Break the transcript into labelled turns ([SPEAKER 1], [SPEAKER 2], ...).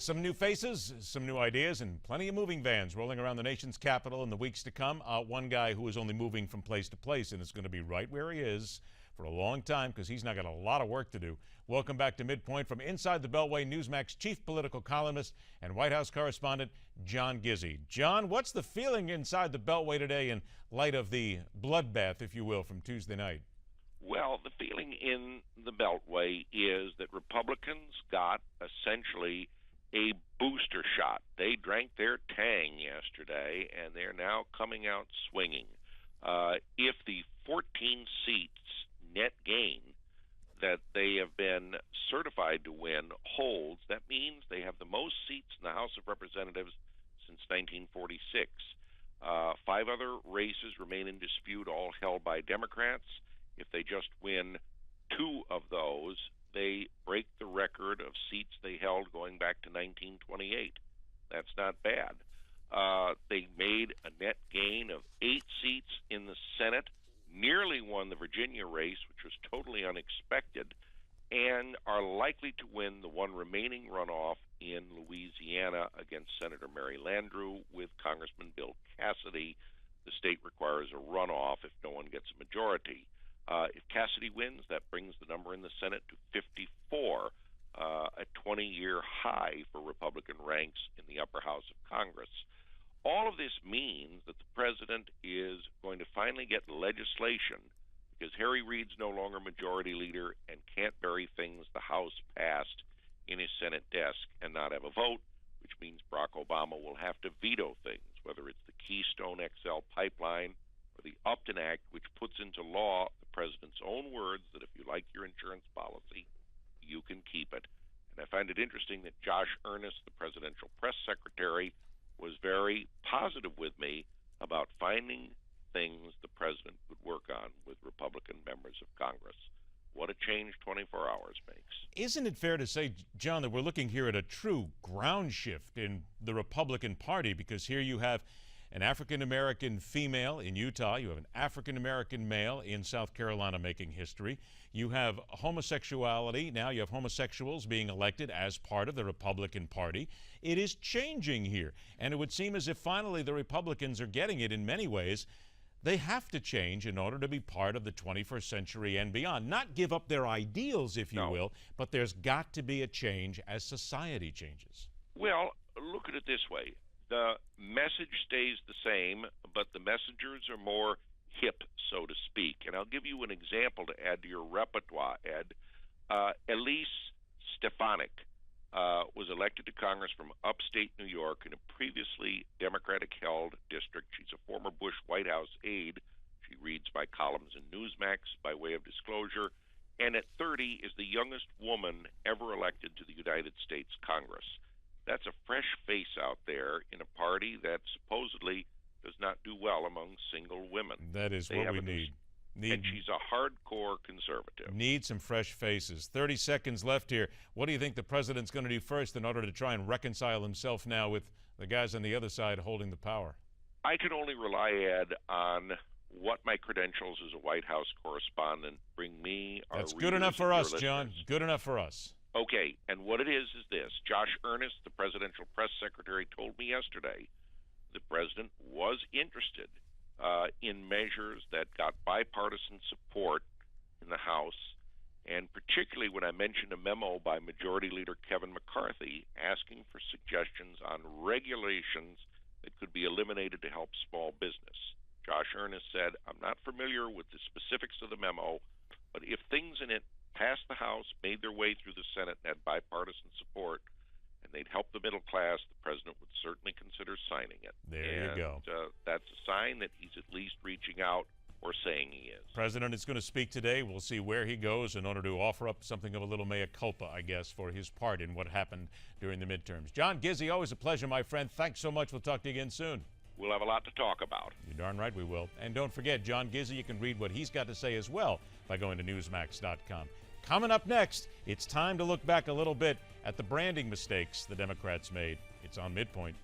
[SPEAKER 1] Some new faces, some new ideas, and plenty of moving vans rolling around the nation's capital in the weeks to come. One guy who is only moving from place to place and is going to be right where he is for a long time because he's now got a lot of work to do. Welcome back to Midpoint from inside the Beltway, Newsmax chief political columnist and White House correspondent John Gizzi. John, what's the feeling inside the Beltway today in light of the bloodbath, if you will, from Tuesday night?
[SPEAKER 2] Well, the feeling in the Beltway is that Republicans got essentially a booster shot. They drank their tang yesterday, and they're now coming out swinging. If the 14 seats net gain that they have been certified to win holds, that means they have the most seats in the House of Representatives since 1946. 5 other races remain in dispute, all held by Democrats. If they just win 2 of those, they break the record of seats they held going back to 1928. That's not bad. They made a net gain of 8 seats in the Senate, nearly won the Virginia race, which was totally unexpected, and are likely to win the one remaining runoff in Louisiana against Senator Mary Landrieu with Congressman Bill Cassidy. The state requires a runoff if no one gets a majority. If Cassidy wins, that brings the number in the Senate to 54, a 20-year high for Republican ranks in the upper house of Congress. All of this means that the president is going to finally get legislation because Harry Reid's no longer majority leader and can't bury things the House passed in his Senate desk and not have a vote, which means Barack Obama will have to veto things, whether it's the Keystone XL pipeline or the Upton Act, which puts into law the president's own words that if you like your insurance policy, you can keep it. And I find it interesting that Josh Earnest, the presidential press secretary, was very positive with me about finding things the president would work on with Republican members of Congress. What a change 24 hours makes.
[SPEAKER 1] Isn't it fair to say, John, that we're looking here at a true ground shift in the Republican Party? Because here you have an African-American female in Utah. You have an African-American male in South Carolina making history. You have homosexuality. Now you have homosexuals being elected as part of the Republican Party. It is changing here. And it would seem as if finally the Republicans are getting it in many ways. They have to change in order to be part of the 21st century and beyond. Not give up their ideals, if you will, but there's got to be a change as society changes.
[SPEAKER 2] Well, look at it this way. The message stays the same, but the messengers are more hip, so to speak. And I'll give you an example to add to your repertoire, Ed. Elise Stefanik was elected to Congress from upstate New York in a previously Democratic-held district. She's a former Bush White House aide. She reads my columns in Newsmax by way of disclosure. And at 30 is the youngest woman ever elected to the United States Congress. That's a fresh face out there in a party that supposedly does not do well among single women.
[SPEAKER 1] That is what we need.
[SPEAKER 2] And she's a hardcore conservative.
[SPEAKER 1] Need some fresh faces. 30 seconds left here. What do you think the president's going to do first in order to try and reconcile himself now with the guys on the other side holding the power?
[SPEAKER 2] I can only rely, Ed, on what my credentials as a White House correspondent bring me.
[SPEAKER 1] That's good enough for us, John. Good enough for us.
[SPEAKER 2] Okay, and what it is this. Josh Earnest, the presidential press secretary, told me yesterday the president was interested in measures that got bipartisan support in the House, and particularly when I mentioned a memo by Majority Leader Kevin McCarthy asking for suggestions on regulations that could be eliminated to help small business. Josh Earnest said, I'm not familiar with the specifics of the memo, but if things in it passed the House, made their way through the Senate, and had bipartisan support, and they'd help the middle class, the president would certainly consider signing it.
[SPEAKER 1] There you go.
[SPEAKER 2] That's a sign that he's at least reaching out or saying he is.
[SPEAKER 1] President is going to speak today. We'll see where he goes in order to offer up something of a little mea culpa, I guess, for his part in what happened during the midterms. John Gizzi, always a pleasure, my friend. Thanks so much. We'll talk to you again soon.
[SPEAKER 2] We'll have a lot to talk about.
[SPEAKER 1] You're darn right we will. And don't forget, John Gizzi, you can read what he's got to say as well by going to Newsmax.com. Coming up next, it's time to look back a little bit at the branding mistakes the Democrats made. It's on Midpoint.